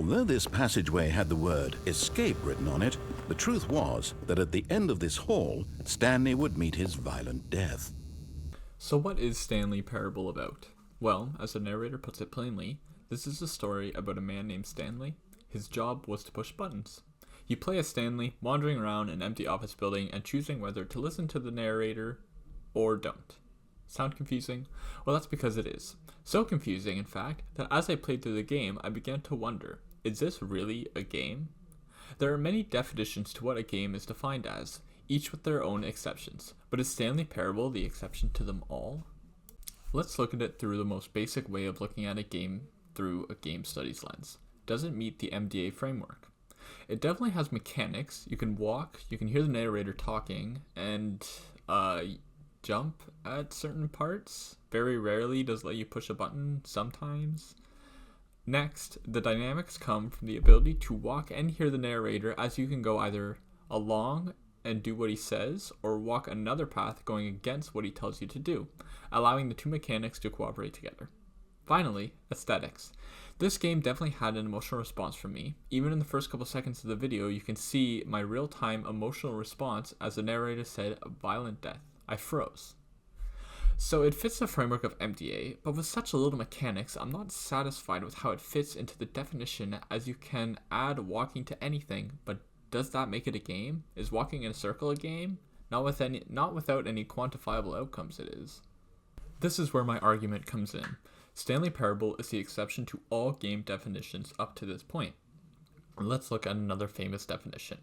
Although this passageway had the word escape written on it, the truth was that at the end of this hall, Stanley would meet his violent death. So what is Stanley Parable about? Well, as the narrator puts it plainly, this is a story about a man named Stanley. His job was to push buttons. You play as Stanley, wandering around an empty office building and choosing whether to listen to the narrator or don't. Sound confusing? Well, that's because it is. So confusing, in fact, that as I played through the game, I began to wonder, is this really a game? There are many definitions to what a game is defined as, each with their own exceptions. But is Stanley Parable the exception to them all? Let's look at it through the most basic way of looking at a game through a game studies lens. Does it meet the MDA framework? It definitely has mechanics. You can walk, you can hear the narrator talking, and jump at certain parts. Very rarely does it let you push a button, sometimes. Next, the dynamics come from the ability to walk and hear the narrator, as you can go either along and do what he says, or walk another path going against what he tells you to do, allowing the two mechanics to cooperate together. Finally, aesthetics. This game definitely had an emotional response from me. Even in the first couple seconds of the video, you can see my real-time emotional response as the narrator said, "violent death." I froze. So it fits the framework of MDA, but with such little mechanics, I'm not satisfied with how it fits into the definition, as you can add walking to anything, but does that make it a game? Is walking in a circle a game? Not without any quantifiable outcomes it is. This is where my argument comes in. Stanley Parable is the exception to all game definitions up to this point. Let's look at another famous definition.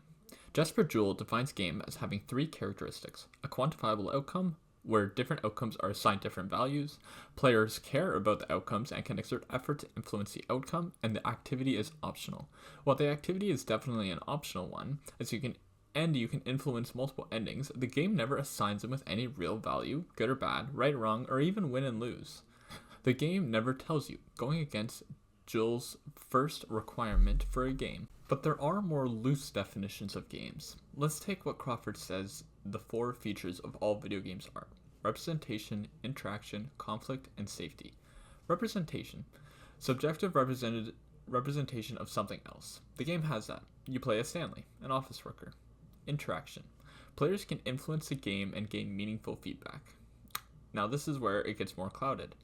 Jesper Juhl defines game as having three characteristics: a quantifiable outcome, where different outcomes are assigned different values, players care about the outcomes and can exert effort to influence the outcome, and the activity is optional. While the activity is definitely an optional one, as you can influence multiple endings, the game never assigns them with any real value, good or bad, right or wrong, or even win and lose. The game never tells you, going against Juhl's first requirement for a game. But there are more loose definitions of games. Let's take what Crawford says the four features of all video games are: representation, interaction, conflict, and safety. Representation. Subjective representation of something else. The game has that. You play as Stanley, an office worker. Interaction. Players can influence the game and gain meaningful feedback. Now this is where it gets more clouded.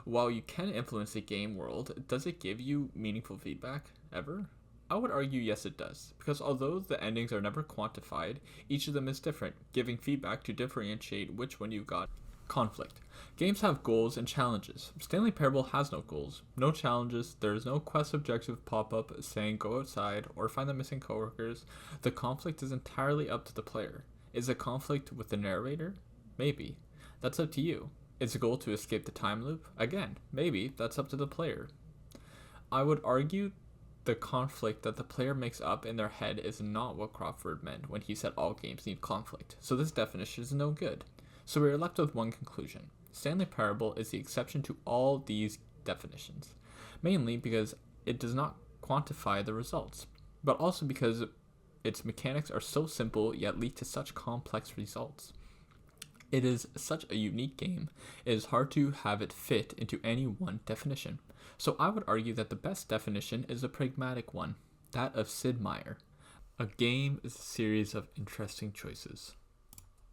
While you can influence the game world, does it give you meaningful feedback ever? I would argue yes it does, because although the endings are never quantified, each of them is different, giving feedback to differentiate which one you got. Conflict. Games have goals and challenges. Stanley Parable has no goals, no challenges, there is no quest objective pop-up saying go outside or find the missing coworkers. The conflict is entirely up to the player. Is the conflict with the narrator? Maybe. That's up to you. Is the goal to escape the time loop? Again, maybe. That's up to the player. I would argue the conflict that the player makes up in their head is not what Crawford meant when he said all games need conflict, so this definition is no good. So we are left with one conclusion. Stanley Parable is the exception to all these definitions, mainly because it does not quantify the results, but also because its mechanics are so simple yet lead to such complex results. It is such a unique game, it is hard to have it fit into any one definition. So I would argue that the best definition is a pragmatic one, that of Sid Meier. A game is a series of interesting choices.